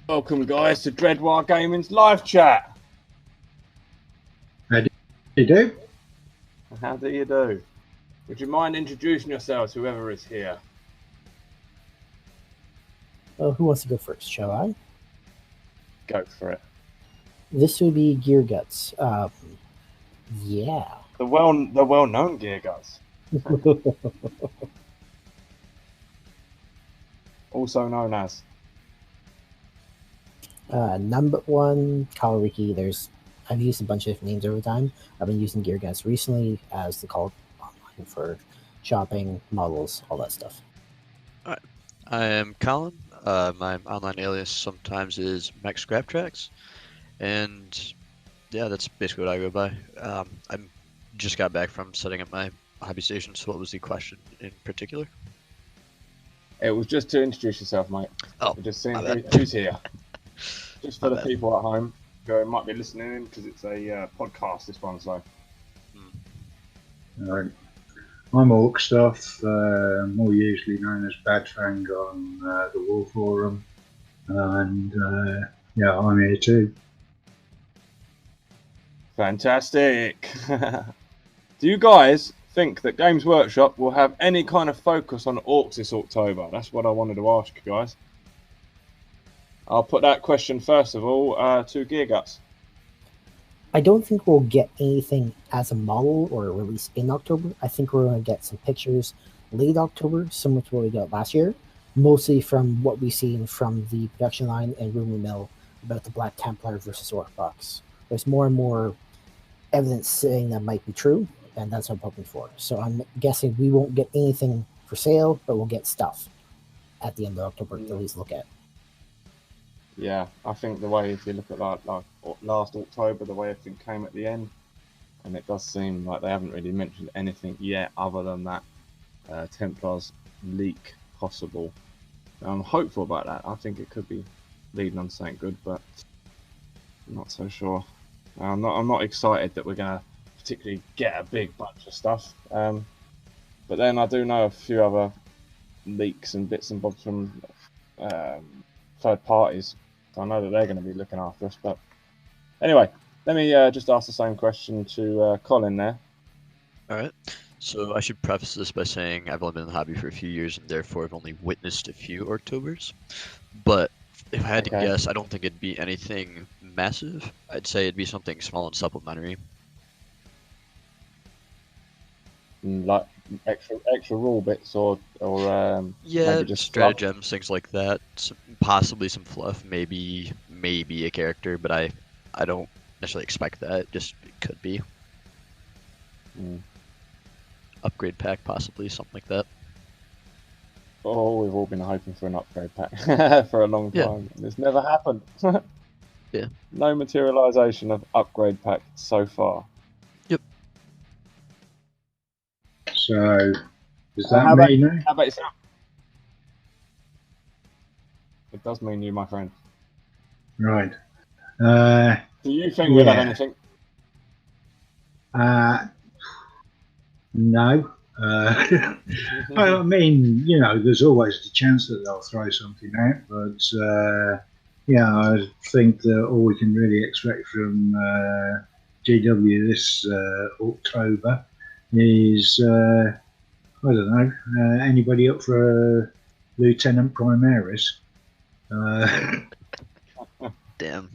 Welcome, guys, to Waaagh Gaming's live chat. How do you do? How do you do? Would you mind introducing yourselves, whoever is here? Who wants to go first? Shall I? Go for it. This would be Geargutz. Yeah. The well-known Geargutz. Also known as Number one, Kawariki. I've used a bunch of different names over time. I've been using Geargutz recently as the call online for shopping, models, all that stuff. Alright, I am Colin. My online alias sometimes is Mek SkapTrakkz, and yeah, that's basically what I go by. I just got back from setting up my hobby station, so what was the question in particular? It was just to introduce yourself, mate. Oh, we're just seeing who's here. Just for the people at home who might be listening in, because it's a podcast, this one, so. Right. I'm Orkstuff, more usually known as Badfang on the War Forum, and yeah, I'm here too. Fantastic. Do you guys think that Games Workshop will have any kind of focus on Orcs this October? That's what I wanted to ask you guys. I'll put that question first of all to Geargutz. I don't think we'll get anything as a model or a release in October. I think we're going to get some pictures late October, similar to what we got last year, mostly from what we've seen from the production line and rumor mill about the Black Templar versus Orc box. There's more and more evidence saying that might be true, and that's what I'm hoping for. So I'm guessing we won't get anything for sale, but we'll get stuff at the end of October to at least look at. Yeah, I think the way, if you look at like last October, the way everything came at the end, and it does seem like they haven't really mentioned anything yet other than that Templars leak possible. I'm hopeful about that. I think it could be leading on something good, but I'm not so sure. I'm not excited that we're going to particularly get a big bunch of stuff. But then I do know a few other leaks and bits and bobs from third parties. So I know that they're going to be looking after us. But anyway, let me just ask the same question to Colin there. Alright, so I should preface this by saying I've only been in the hobby for a few years and therefore I've only witnessed a few Orktobers. But if I had to guess, I don't think it'd be anything massive. I'd say it'd be something small and supplementary. Like extra rule bits or yeah, maybe just stratagems, things like that. Possibly some fluff, maybe a character, but I don't necessarily expect that. Just it could be. Upgrade pack, possibly something like that. Oh, we've all been hoping for an upgrade pack for a long time. Yeah. It's never happened. Yeah. No materialization of upgrade pack so far. Yep. So, does that mean you? How about yourself? It does mean you, my friend. Right. Do you think we'll have anything? No. I mean, you know, there's always the chance that they'll throw something out, but yeah, I think that all we can really expect from GW this Orktober is, I don't know, anybody up for a Lieutenant Primaris? Damn.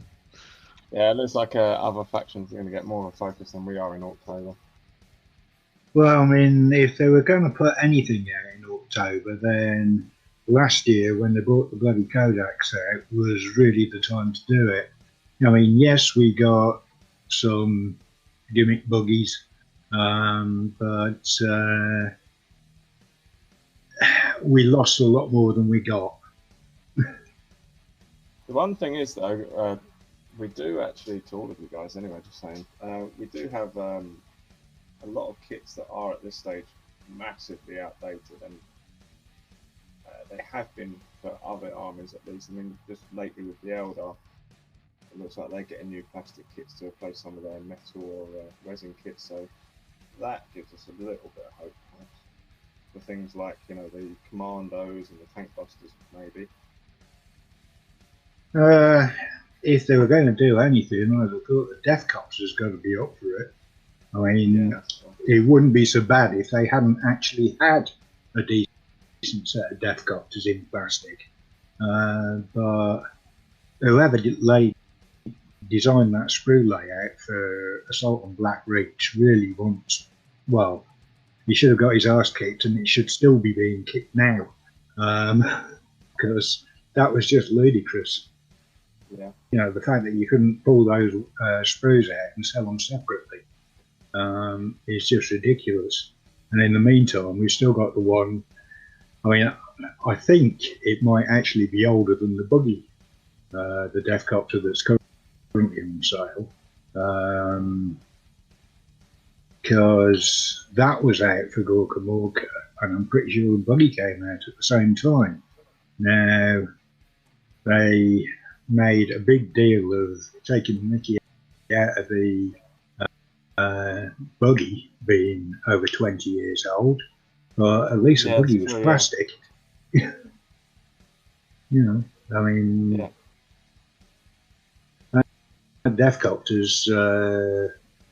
Yeah, it looks like other factions are going to get more of a focus than we are in October. Well, I mean, if they were going to put anything out in October, then last year when they brought the bloody Codex out was really the time to do it. I mean, yes, we got some gimmick buggies, but we lost a lot more than we got. The one thing is, though, we do actually, to all of you guys anyway, just saying, we do have a lot of kits that are at this stage massively outdated, and they have been for other armies at least. I mean, just lately with the Eldar, it looks like they're getting new plastic kits to replace some of their metal or resin kits, so that gives us a little bit of hope for things like, you know, the Commandos and the Tank Busters, maybe. If they were going to do anything, I'd have thought the Deathcopter's got to be up for it. I mean, it wouldn't be so bad if they hadn't actually had a decent set of Deathcopters in plastic. But whoever designed that sprue layout for Assault on Black Ridge really wants, well, he should have got his arse kicked, and it should still be being kicked now, because that was just ludicrous. Yeah. You know, the fact that you couldn't pull those sprues out and sell them separately is just ridiculous. And in the meantime, we've still got the one. I mean, I think it might actually be older than the buggy, the Deathcopter that's currently on sale, because that was out for Gorka Morka, and I'm pretty sure the buggy came out at the same time. Now, they made a big deal of taking the mickey out of the buggy being over 20 years old, but at least the buggy was plastic. You know, I mean, Deathcopter's,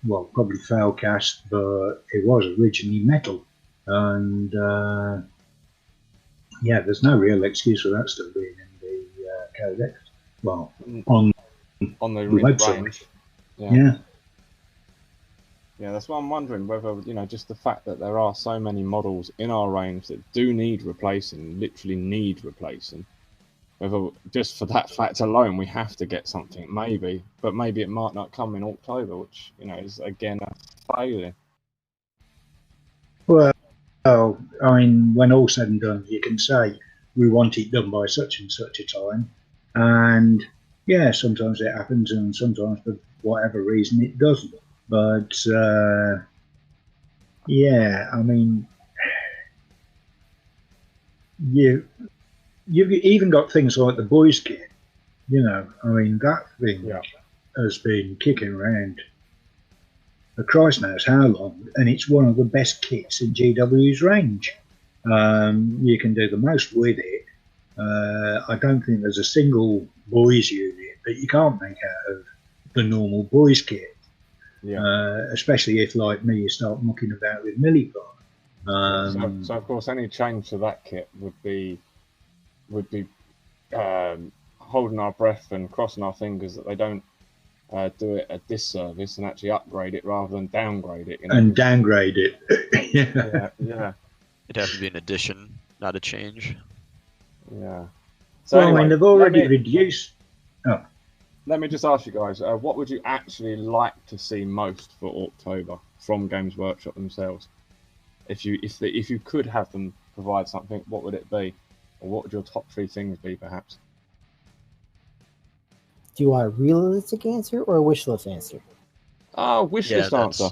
well, probably fail cast, but it was originally metal, and yeah, there's no real excuse for that still being in the Codex. Well, on the website. Range. Yeah. Yeah, that's why I'm wondering whether, you know, just the fact that there are so many models in our range that do need replacing, literally need replacing, whether just for that fact alone we have to get something, maybe, but maybe it might not come in October, which, you know, is again a failure. Well, I mean, when all's said and done, you can say we want it done by such and such a time, and yeah, sometimes it happens, and sometimes for whatever reason it doesn't. But yeah, I mean, you've even got things like the boyz kit. You know, I mean, that thing has been kicking around for Christ knows how long, and it's one of the best kits in GW's range. You can do the most with it. I don't think there's a single boyz unit that you can't make out of the normal boyz kit. Yeah. Especially if, like me, you start mucking about with milliput. So of course, any change to that kit would be holding our breath and crossing our fingers that they don't do it a disservice and actually upgrade it rather than downgrade it. You know? And downgrade it. Yeah. It'd have to be an addition, not a change. Yeah. So well, anyway, I mean, they've already reduced. Oh. Let me just ask you guys, what would you actually like to see most for October from Games Workshop themselves? If you could have them provide something, what would it be? Or what would your top 3 things be, perhaps? Do you want a realistic answer or a wish list answer? Wish list answer.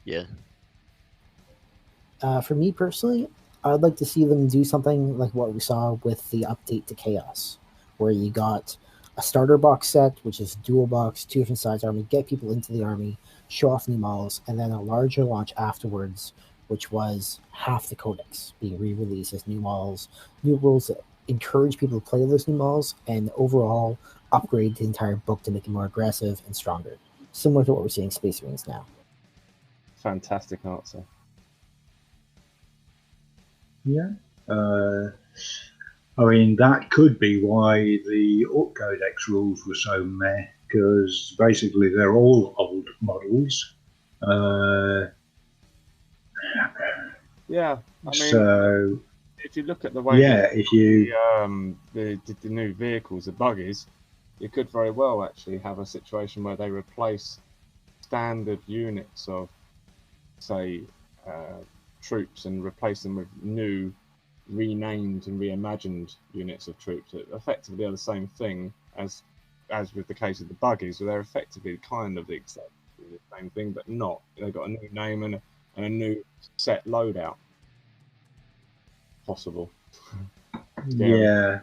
Yeah. For me personally, I'd like to see them do something like what we saw with the update to Chaos, where you got a starter box set, which is dual box, 2 different size army, get people into the army, show off new models, and then a larger launch afterwards, which was half the codex being re-released as new models, new rules that encourage people to play those new models, and overall upgrade the entire book to make it more aggressive and stronger, similar to what we're seeing in Space Marines now. Fantastic answer. Yeah. I mean, that could be why the Orc Codex rules were so meh, because basically they're all old models. Yeah, I mean, so if you look at the way if you the new vehicles, the buggies, you could very well actually have a situation where they replace standard units of, say, troops and replace them with new, renamed and reimagined units of troops that effectively are the same thing as with the case of the buggies, where they're effectively kind of the same thing, but not. They've got a new name and a new set loadout. Possible. Yeah.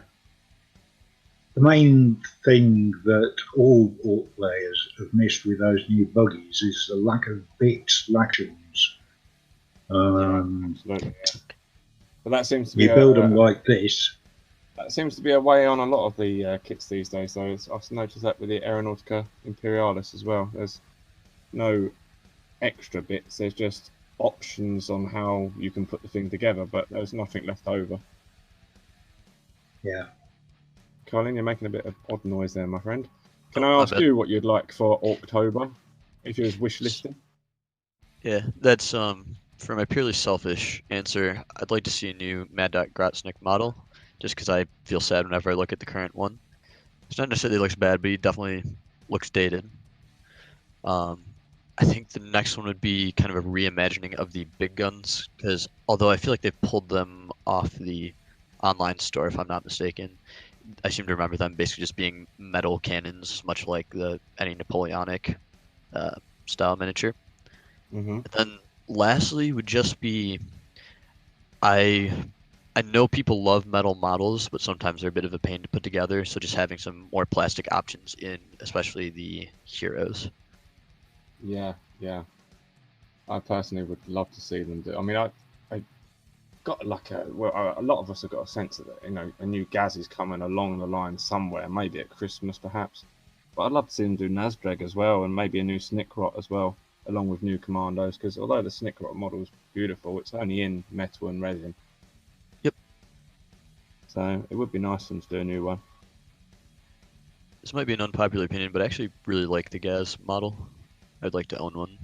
The main thing that all Orc players have missed with those new buggies is the lack of bits, actions. Absolutely, yeah. But that seems to be you build them like this, That seems to be a way on a lot of the kits these days, though. I've noticed that with the Aeronautica Imperialis as well. There's no extra bits, there's just options on how you can put the thing together, but there's nothing left over. Yeah. Colin, you're making a bit of odd noise there, my friend. Can I ask you what you'd like for Orktober, if you was wish listing? Yeah, that's for my purely selfish answer, I'd like to see a new Mad Dog Grotznick model, just because I feel sad whenever I look at the current one. It's not necessarily looks bad, but he definitely looks dated. I think the next one would be kind of a reimagining of the big guns, because although I feel like they've pulled them off the online store, if I'm not mistaken, I seem to remember them basically just being metal cannons, much like any Napoleonic style miniature. Mm-hmm. And then lastly would just be, I know people love metal models, but sometimes they're a bit of a pain to put together, so just having some more plastic options in, especially the heroes. Yeah. I personally would love to see them do. I mean, I got like a lot of us have got a sense of it. You know, a new Gaz is coming along the line somewhere, maybe at Christmas perhaps. But I'd love to see them do Nazdrag as well, and maybe a new Snickrot as well, along with new Commandos. Because although the Snickrot model is beautiful, it's only in metal and resin. Yep. So it would be nice for them to do a new one. This might be an unpopular opinion, but I actually really like the Gaz model. I'd like to own one.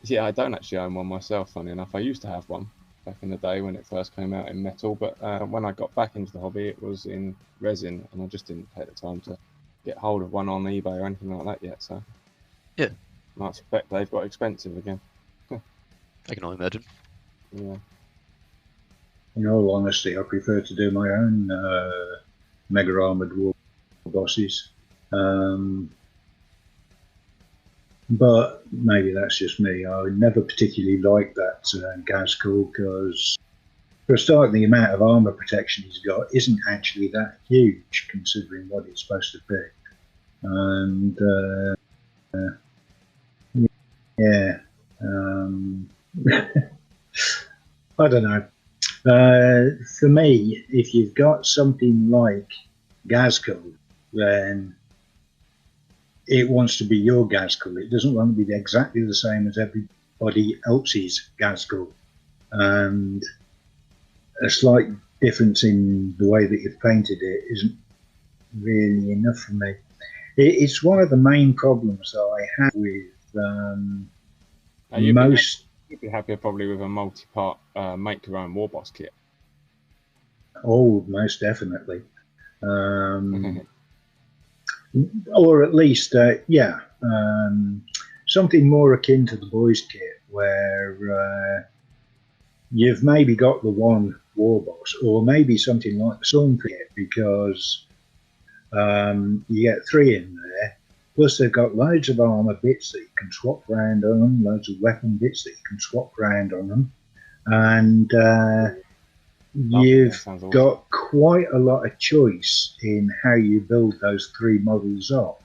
Yeah, I don't actually own one myself, funny enough. I used to have one back in the day when it first came out in metal, but when I got back into the hobby, it was in resin, and I just didn't take the time to get hold of one on eBay or anything like that yet. So yeah, I expect they've got expensive again. I can only imagine. Yeah. In all honesty, I prefer to do my own mega armored war bosses. But maybe that's just me. I never particularly liked that Gazcool because, for a start, the amount of armor protection he's got isn't actually that huge considering what it's supposed to be. And yeah, I don't know. For me, if you've got something like Gazcool, then it wants to be your Gazcool. It doesn't want to be exactly the same as everybody else's Gazcool. And a slight difference in the way that you've painted it isn't really enough for me. It's one of the main problems that I have with most... You'd be happier probably with a multi-part make your own Warboss kit. Oh, most definitely. Or at least, something more akin to the boyz kit, where you've maybe got the one Warboss, or maybe something like the Storm kit, because you get 3 in there. Plus, they've got loads of armor bits that you can swap around on them, loads of weapon bits that you can swap around on them, and you've got quite a lot of choice in how you build those 3 models up.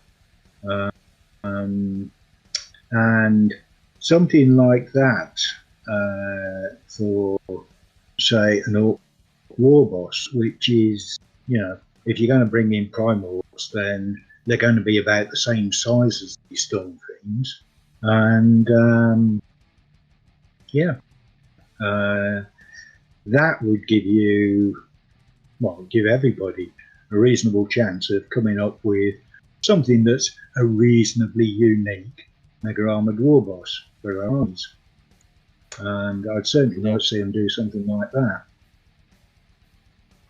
And something like that for, say, an Orc Warboss, which is, if you're going to bring in Primals, then they're going to be about the same size as these Storm Fiends. And, that would give everybody a reasonable chance of coming up with something that's a reasonably unique Mega Armored Warboss for their armies. And I'd certainly like to see them do something like that.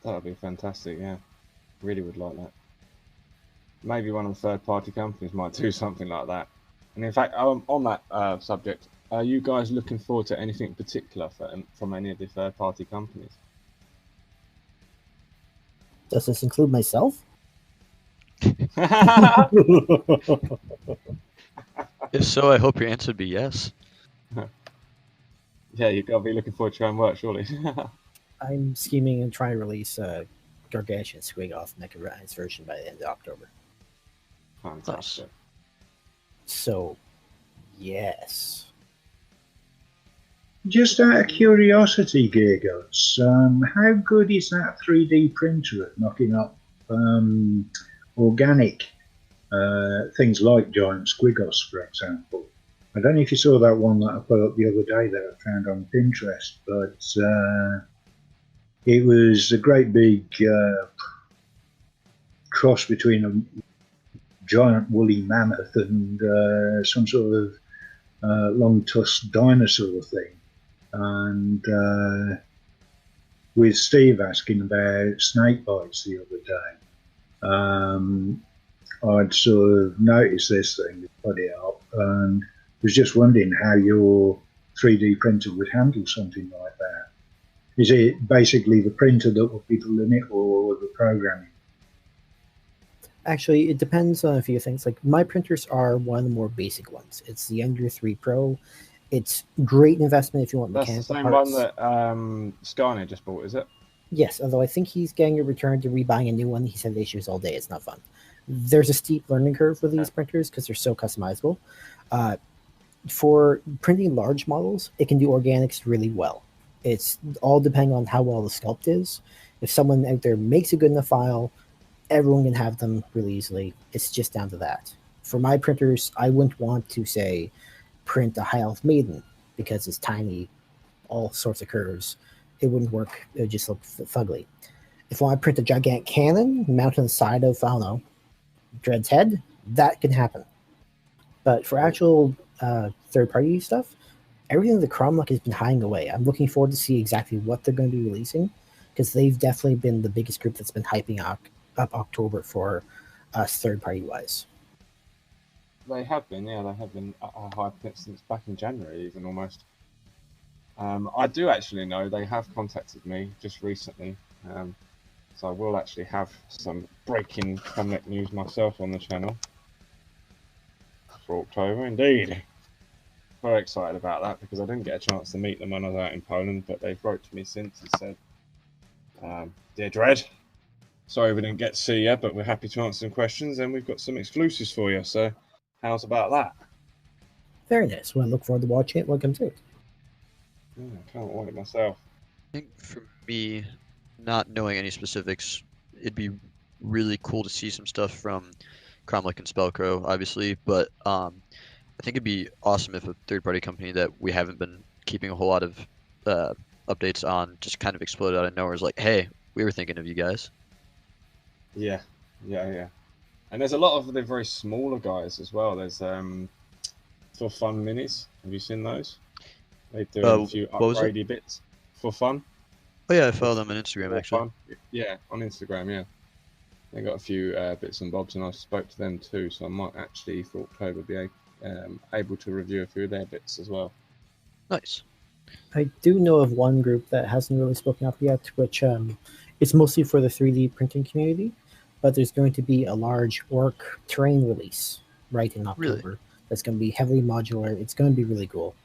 That would be fantastic, yeah. Really would like that. Maybe one of the third-party companies might do something like that. And in fact, on that subject, are you guys looking forward to anything particular from any of the third-party companies? Does this include myself? If so, I hope your answer would be yes. Yeah, you've got to be looking forward to your own work, surely. I'm scheming and trying to release a Gargantuan Squig-Off mechanized version by the end of October. Fantastic. So, yes. Just out of curiosity, Geargutz, how good is that 3D printer at knocking up organic things like giant squigos, for example? I don't know if you saw that one that I put up the other day that I found on Pinterest, but it was a great big cross between a giant woolly mammoth and some sort of long-tusked dinosaur thing. And with Steve asking about snake bites the other day, I'd sort of noticed this thing, put it up, and was just wondering how your 3D printer would handle something like that. Is it basically the printer that will be the limit, or the programming? Actually, it depends on a few things. Like, my printers are one of the more basic ones. It's the Ender 3 Pro. It's great investment if you want That's mechanical the same parts. one that Skynet just bought, is it? Yes, although I think he's getting a return to rebuying a new one. He said issues all day. It's not fun. There's a steep learning curve for these printers because they're so customizable. For printing large models, it can do organics really well. It's all depending on how well the sculpt is. If someone out there makes a good enough file, everyone can have them really easily. It's just down to that. For my printers, I wouldn't want to, say, print a high elf maiden because it's tiny, all sorts of curves. It wouldn't work. It would just look fugly. If I want to print a gigantic cannon mounted on the side of, I don't know, Dread's head, that can happen. But for actual third-party stuff, everything the Cromlech has been hiding away. I'm looking forward to see exactly what they're going to be releasing, because they've definitely been the biggest group that's been hyping up Orktober for us third-party wise. They have been, yeah. They have been hyping it since back in January, even almost. I do actually know they have contacted me just recently, so I will actually have some breaking Cromlech news myself on the channel for Orktober, indeed. Very excited about that because I didn't get a chance to meet them when I was out in Poland, but they've wrote to me since and said, "Dear Dread, sorry we didn't get to see you, but we're happy to answer some questions, and we've got some exclusives for you. So, how's about that?" Very nice. Well, I look forward to watching it when it comes out. Yeah, can't wait myself. I think for me, not knowing any specifics, it'd be really cool to see some stuff from Cromlech and Spellcrow, obviously, but I think it'd be awesome if a third-party company that we haven't been keeping a whole lot of updates on just kind of exploded out of nowhere. It's like, hey, we were thinking of you guys. Yeah. And there's a lot of the very smaller guys as well. There's For Fun Minis. Have you seen those? They do a few upgradey bits. For Fun. Oh yeah, I follow them on Instagram actually. Fun. Yeah, on Instagram, yeah. They got a few bits and bobs, and I spoke to them too, so I might actually, for October, be able to review a few of their bits as well. Nice. I do know of one group that hasn't really spoken up yet, which it's mostly for the 3D printing community, but there's going to be a large Orc terrain release right in October. Really? That's going to be heavily modular. It's going to be really cool.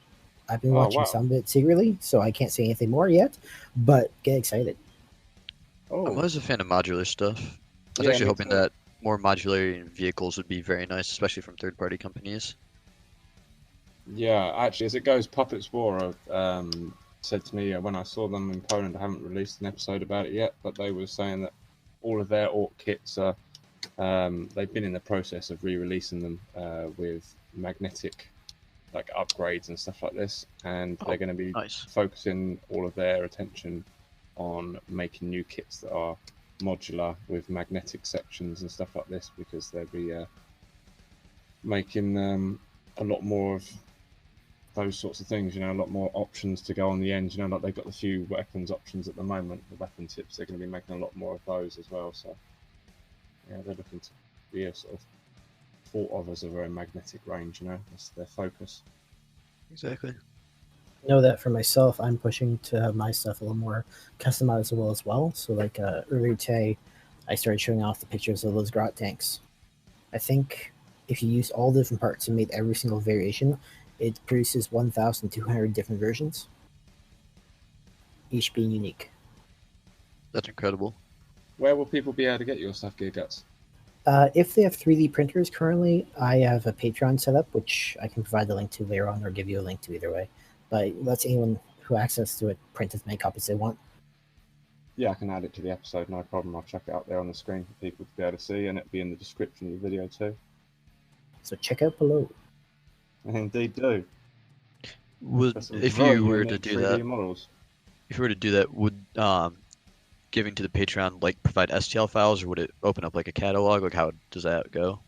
I've been watching some of it secretly, so I can't say anything more yet, but get excited. Oh. I'm always a fan of modular stuff. I was actually hoping that more modularity in vehicles would be very nice, especially from third-party companies. Yeah, actually, as it goes, Puppet Explorer said to me when I saw them in Poland, I haven't released an episode about it yet, but they were saying that all of their Orc kits are, they've been in the process of re-releasing them with magnetic upgrades and stuff like this, and they're going to be focusing all of their attention on making new kits that are modular with magnetic sections and stuff like this, because they'll be making a lot more of those sorts of things, a lot more options to go on the end, like they've got a few weapons options at the moment, the weapon tips, they're going to be making a lot more of those as well, so yeah, they're looking to be a sort of thought of as a very magnetic range, that's their focus. Exactly. I know that for myself, I'm pushing to have my stuff a little more customizable as well. So earlier today, I started showing off the pictures of those grot tanks. I think if you use all the different parts and made every single variation, it produces 1,200 different versions, each being unique. That's incredible. Where will people be able to get your stuff, Geargutz? If they have 3D printers currently, I have a Patreon set up, which I can provide the link to later on or give you a link to either way. But that's anyone who access to it print as many copies they want. Yeah, I can add it to the episode, no problem. I'll chuck it up there on the screen for people to be able to see, and it'll be in the description of the video too. So check out below. Indeed do. If you were to do 3D that, models. would giving to the Patreon like provide STL files, or would it open up like a catalog? Like, how does that go?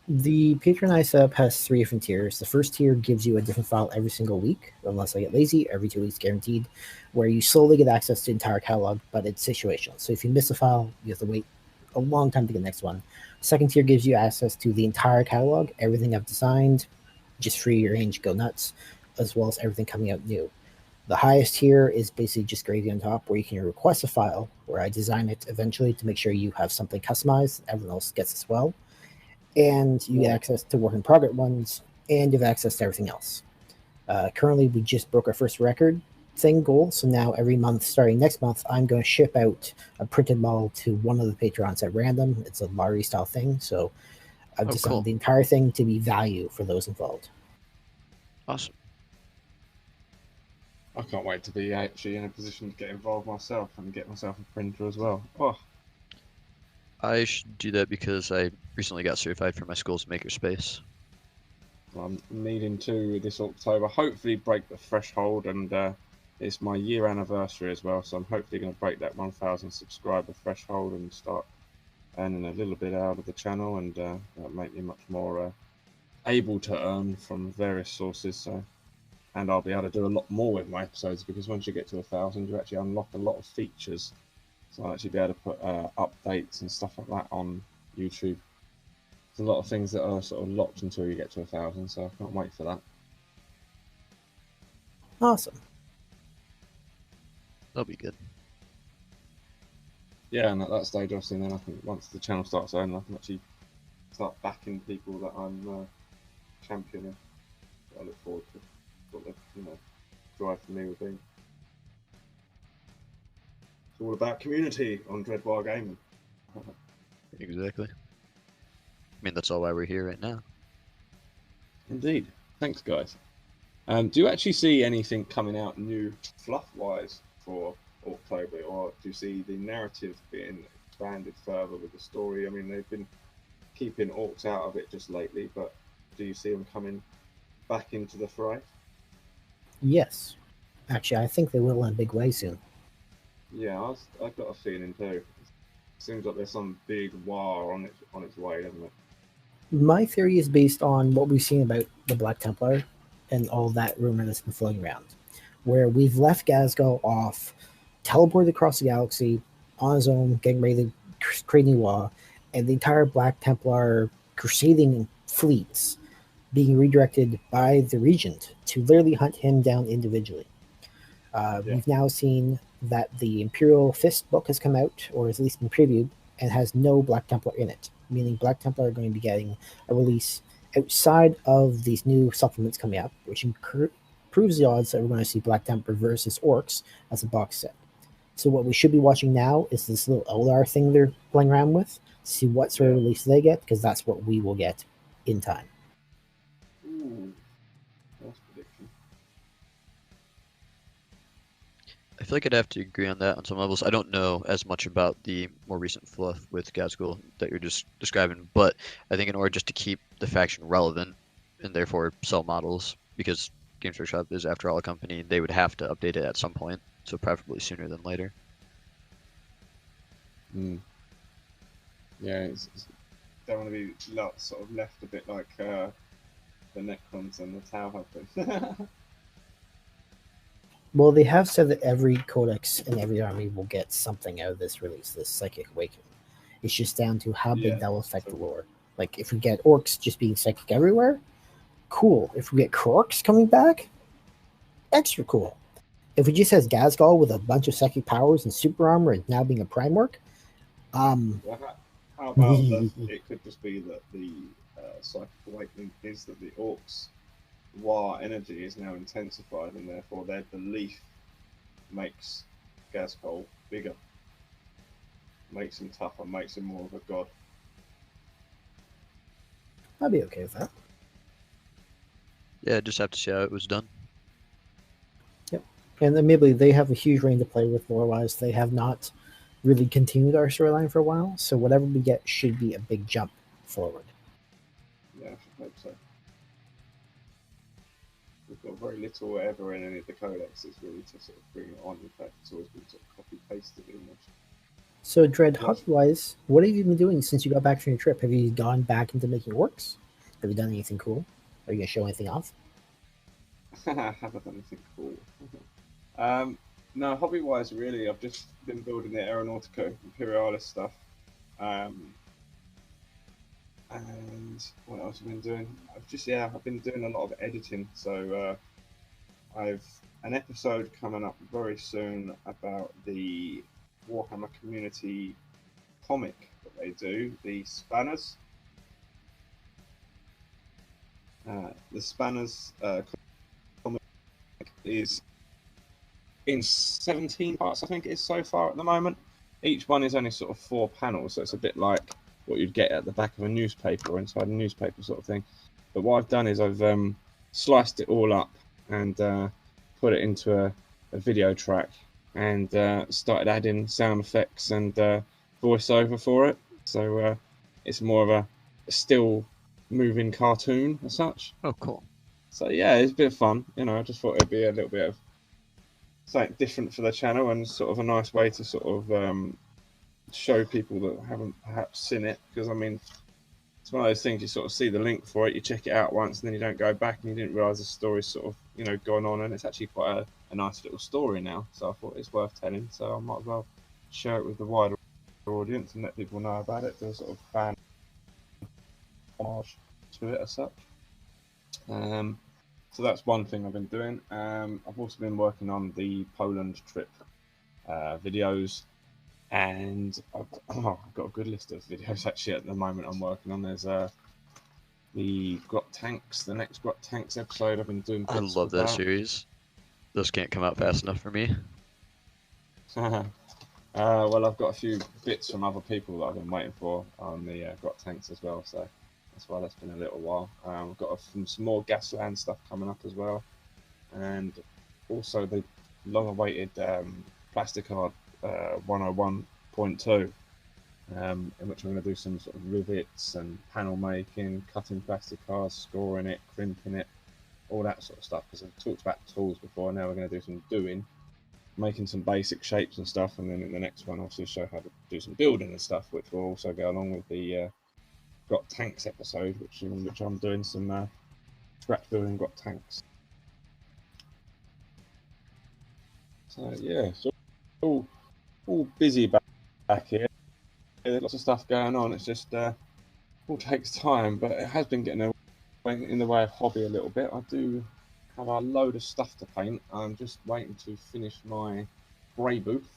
The Patreon setup has 3 different tiers. The first tier gives you a different file every single week, unless I get lazy, every 2 weeks guaranteed, where you slowly get access to the entire catalog, but it's situational. So if you miss a file, you have to wait a long time to get the next one. Second tier gives you access to the entire catalog, everything I've designed, just free range, go nuts, as well as everything coming out new. The highest tier is basically just gravy on top, where you can request a file, where I design it eventually to make sure you have something customized, everyone else gets as well. And you get access to work in progress ones, and you have access to everything else. Currently, we just broke our first record thing goal, so now every month, starting next month, I'm going to ship out a printed model to one of the Patrons at random. It's a lottery style thing, so I've designed cool. the entire thing to be value for those involved. Awesome. I can't wait to be actually in a position to get involved myself and get myself a printer as well. Oh, I should do that because I recently got certified for my school's makerspace. I'm needing to this October hopefully break the threshold, and it's my year anniversary as well, so I'm hopefully going to break that 1,000 subscriber threshold and start earning a little bit out of the channel, and that'll make me much more able to earn from various sources. So, and I'll be able to do a lot more with my episodes, because once you get to 1,000, you actually unlock a lot of features. So I'll actually be able to put updates and stuff like that on YouTube. There's a lot of things that are sort of locked until you get to 1,000, so I can't wait for that. Awesome. That'll be good. Yeah, and at that stage, obviously, then I think once the channel starts earning, I can actually start backing people that I'm championing. I look forward to what the drive for me will be. It's all about community on Waaagh Gaming. Exactly. I mean, that's all why we're here right now. Indeed. Thanks, guys. Do you actually see anything coming out new fluff-wise for Orktober, or do you see the narrative being expanded further with the story? I mean, they've been keeping orcs out of it just lately, but do you see them coming back into the fray? Yes. Actually, I think they will in a big way soon. Yeah, I've got a feeling too. Seems like there's some big war on its way, doesn't it? My theory is based on what we've seen about the Black Templar and all that rumor that's been floating around, where we've left Ghazghkull off, teleported across the galaxy on his own, getting ready to create new Waaagh, and the entire Black Templar crusading fleets being redirected by the Regent to literally hunt him down individually. We've now seen that the Imperial Fist book has come out, or has at least been previewed, and has no Black Templar in it, meaning Black Templar are going to be getting a release outside of these new supplements coming up, which improves the odds that we're going to see Black Templar versus Orcs as a box set. So what we should be watching now is this little Eldar thing they're playing around with, to see what sort of release they get, because that's what we will get in time. Ooh, that's prediction. I feel like I'd have to agree on that on some levels. I don't know as much about the more recent fluff with Ghazghkull that you're just describing, but I think in order just to keep the faction relevant and therefore sell models, because Gamesworkshop is after all a company, they would have to update it at some point, so preferably sooner than later. Yeah, it's don't want to be sort of left a bit like the Necrons and the Tau have been. Well, they have said that every codex and every army will get something out of this release, this Psychic Awakening. It's just down to how big that will affect the lore. Like, if we get orcs just being psychic everywhere, cool. If we get Krorks coming back, extra cool. If we just has Ghazghkull with a bunch of psychic powers and super armor and now being a Primarch, Well, how about it could just be that the Psychic Awakening is that the orcs' Waaagh energy is now intensified, and therefore their belief makes Ghazghkull bigger, makes him tougher, makes him more of a god. I'd be okay with that. Yeah, just have to see how it was done. Yep. And admittedly, they have a huge range to play with lore-wise. They have not really continued our storyline for a while, so whatever we get should be a big jump forward. Yeah, I should hope so. We've got very little ever in any of the codexes really to sort of bring it on. In fact, it's always been sort of copy-pasted almost. So, Dread, hobby-wise, what have you been doing since you got back from your trip? Have you gone back into making orcs? Have you done anything cool? Are you going to show anything off? I haven't done anything cool. No, hobby-wise, really, I've just been building the Aeronautica Imperialis stuff. And what else have I been doing? I've been doing a lot of editing. So I've an episode coming up very soon about the Warhammer community comic that they do, the Spanners. The Spanners comic is in 17 parts, I think it is so far at the moment. Each one is only sort of 4 panels, so it's a bit like what you'd get at the back of a newspaper or inside a newspaper sort of thing. But what I've done is I've sliced it all up and put it into a video track and started adding sound effects and voiceover for it. So it's more of a still moving cartoon as such. Oh, cool. So yeah, it's a bit of fun. I just thought it'd be a little bit of something different for the channel and sort of a nice way to sort of show people that haven't perhaps seen it. Because I mean, it's one of those things, you sort of see the link for it, you check it out once, and then you don't go back and you didn't realise the story's sort of gone on, and it's actually quite a nice little story now. So I thought it's worth telling. So I might as well share it with the wider audience and let people know about it. Do a sort of fan homage to it as such. So that's one thing I've been doing. I've also been working on the Poland trip videos, and I've got a good list of videos actually at the moment I'm working on. There's the Grot Tanks, the next Grot Tanks episode. I've been doing bits. I love that series. Those can't come out fast enough for me. Well, I've got a few bits from other people that I've been waiting for on the Grot Tanks as well, so that's why that's been a little while. I've got some more Gasland stuff coming up as well, and also the long-awaited Plasticard 101.2, in which I'm going to do some sort of rivets and panel making, cutting plastic cards, scoring it, crimping it, all that sort of stuff. Because I've talked about tools before, now we're going to do some making some basic shapes and stuff, and then in the next one, obviously show how to do some building and stuff, which will also go along with the Grot Tanks episode, in which I'm doing some scratch building Grot Tanks. So yeah, so all busy back here. There's lots of stuff going on. It's just all takes time, but it has been getting in the way of hobby a little bit. I do have a load of stuff to paint. I'm just waiting to finish my grey booth,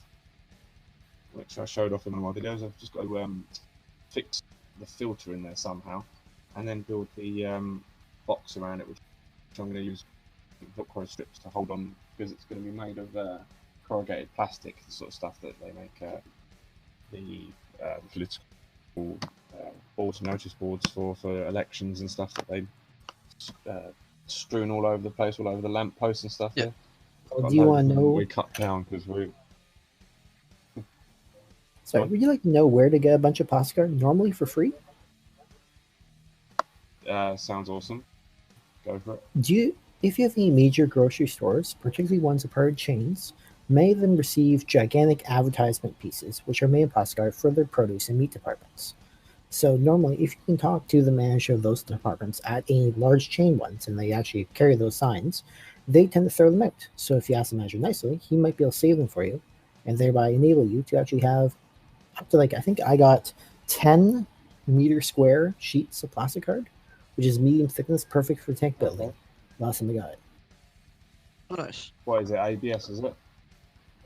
which I showed off in one of my videos. I've just got to fix the filter in there somehow, and then build the box around it, which I'm going to use Velcro strips to hold on, because it's going to be made of corrugated plastic, the sort of stuff that they make the political boards, notice boards for elections and stuff that they strewn all over the place, all over the lamp posts and stuff. Yeah. Do you want to know? We cut down because we. Sorry, would you like to know where to get a bunch of postcards normally for free? Sounds awesome. Go for it. If you have any major grocery stores, particularly ones that part of chains, many of them receive gigantic advertisement pieces, which are made in postcard for their produce and meat departments. So normally, if you can talk to the manager of those departments at any large chain ones, and they actually carry those signs, they tend to throw them out. So if you ask the manager nicely, he might be able to save them for you, and thereby enable you to actually have up to, like, I think I got 10 meter square sheets of plastic card, which is medium thickness, perfect for tank building. Last time I got it. Oh, nice. What is it? ABS, is it?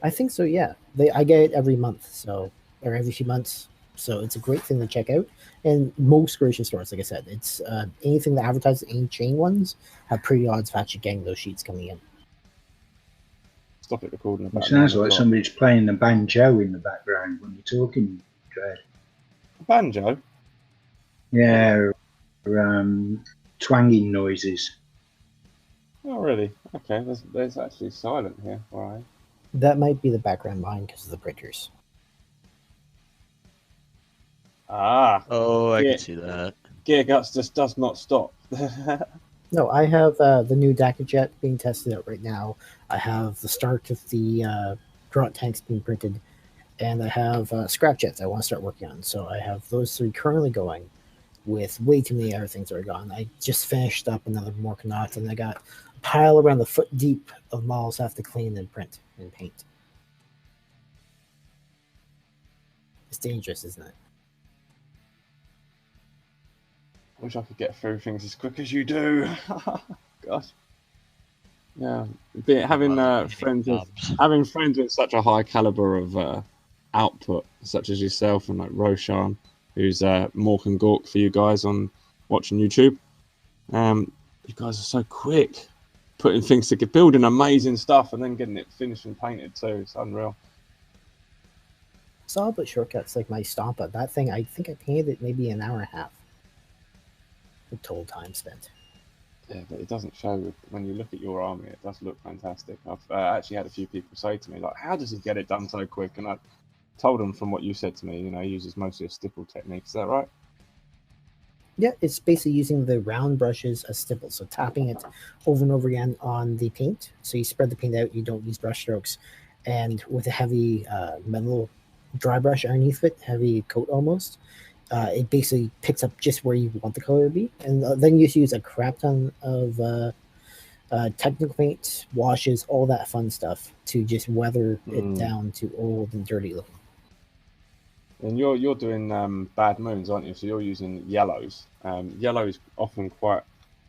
I think so, yeah. I get it every month, or every few months. So it's a great thing to check out. And most grocery stores, like I said, it's anything that advertises any chain ones have pretty odds of actually getting those sheets coming in. Stop it recording. It sounds like somebody's playing the banjo in the background when you're talking, Dread. Banjo? Yeah, twanging noises. Oh, really? Okay, there's actually silent here. All right. That might be the background line because of the printers. Ah, Oh, I Yeah. can see that. Geargutz just does not stop. No, I have the new Dakar jet being tested out right now. I have the start of the grunt tanks being printed, and I have scrap jets I want to start working on. So I have those 3 currently going, with way too many other things that are gone. I just finished up another Morkanaut, and I got a pile around the foot deep of models I have to clean and print and paint. It's dangerous, isn't it? Wish I could get through things as quick as you do. Gosh. Yeah, having Well, friends with knobs. having friends with such a high caliber of output, such as yourself and like Roshan, who's Mork and Gork for you guys on watching YouTube. You guys are so quick, putting things together, building amazing stuff, and then getting it finished and painted too. It's unreal. It's all but shortcuts like my Stompa. That thing, I think I painted it maybe an hour and a half. The total time spent. Yeah, but it doesn't show. When you look at your army, it does look fantastic. I've actually had a few people say to me, like, how does he get it done so quick? And I told them from what you said to me, you know, he uses mostly a stipple technique. Is that right? Yeah, it's basically using the round brushes as stipple. So tapping it over and over again on the paint. So you spread the paint out, you don't use brush strokes. And with a heavy metal dry brush underneath it, heavy coat almost, it basically picks up just where you want the color to be. And then you just use a crap ton of technical paint, washes, all that fun stuff to just weather it down to old and dirty looking. And you're doing bad moons, aren't you? So you're using yellows. Yellow is often quite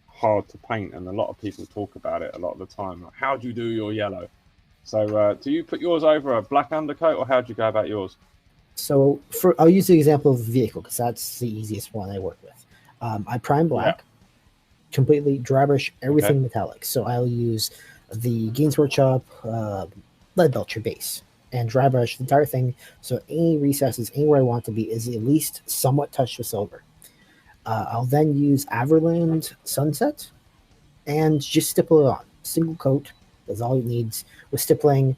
hard to paint, and a lot of people talk about it a lot of the time. Like, how do you do your yellow? So do you put yours over a black undercoat, or how do you go about yours? So I'll use the example of the vehicle because that's the easiest one I work with. I prime black, completely dry brush everything metallic. So I'll use the Gamesworkshop lead belcher base and dry brush the entire thing. So any recesses, anywhere I want to be, is at least somewhat touched with silver. I'll then use Averland Sunset and just stipple it on. Single coat is all it needs. With stippling,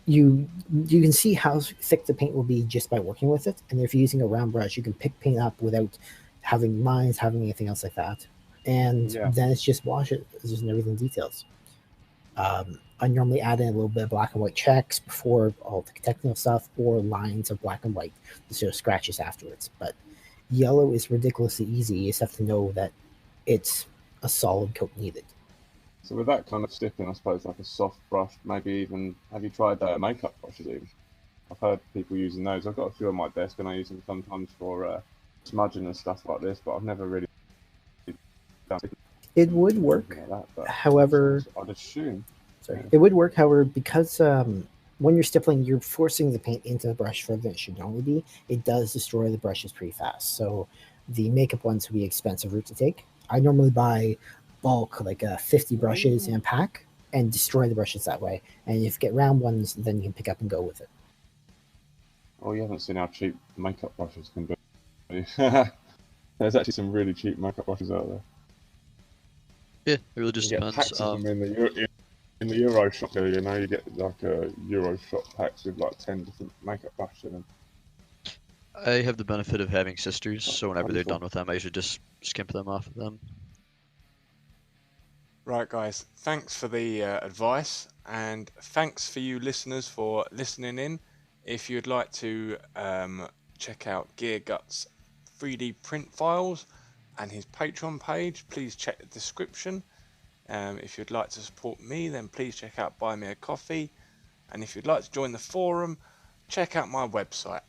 you can see how thick the paint will be just by working with it. And if you're using a round brush, you can pick paint up without having lines, having anything else like that. And then it's just wash it. It's just everything details. I normally add in a little bit of black and white checks before all the technical stuff, or lines of black and white to sort of scratches afterwards. But yellow is ridiculously easy. You just have to know that it's a solid coat needed. So with that kind of stippling, I suppose like a soft brush, maybe even, have you tried makeup brushes even? I've heard people using those. I've got a few on my desk and I use them sometimes for smudging and stuff like this, but I've never really done it. Would work, like that, however, I'd assume. It would work, however, because when you're stippling, you're forcing the paint into the brush further than it should normally be. It does destroy the brushes pretty fast. So the makeup ones would be expensive route to take. I normally buy bulk, like 50 brushes in a pack, and destroy the brushes that way. And if you get round ones, then you can pick up and go with it. Oh, you haven't seen how cheap makeup brushes can be. There's actually some really cheap makeup brushes out there. Yeah, it really just depends. Packs of them in the Euro shop, you know, you get like a Euro shop packs with like 10 different makeup brushes in them. I have the benefit of having sisters, so whenever they're done with them, I usually just skimp them off of them. Right, guys, thanks for the advice, and thanks for you listeners for listening in. If you'd like to check out Geargutz 3D print files and his Patreon page, please check the description. If you'd like to support me, then please check out Buy Me a Coffee. And if you'd like to join the forum, check out my website.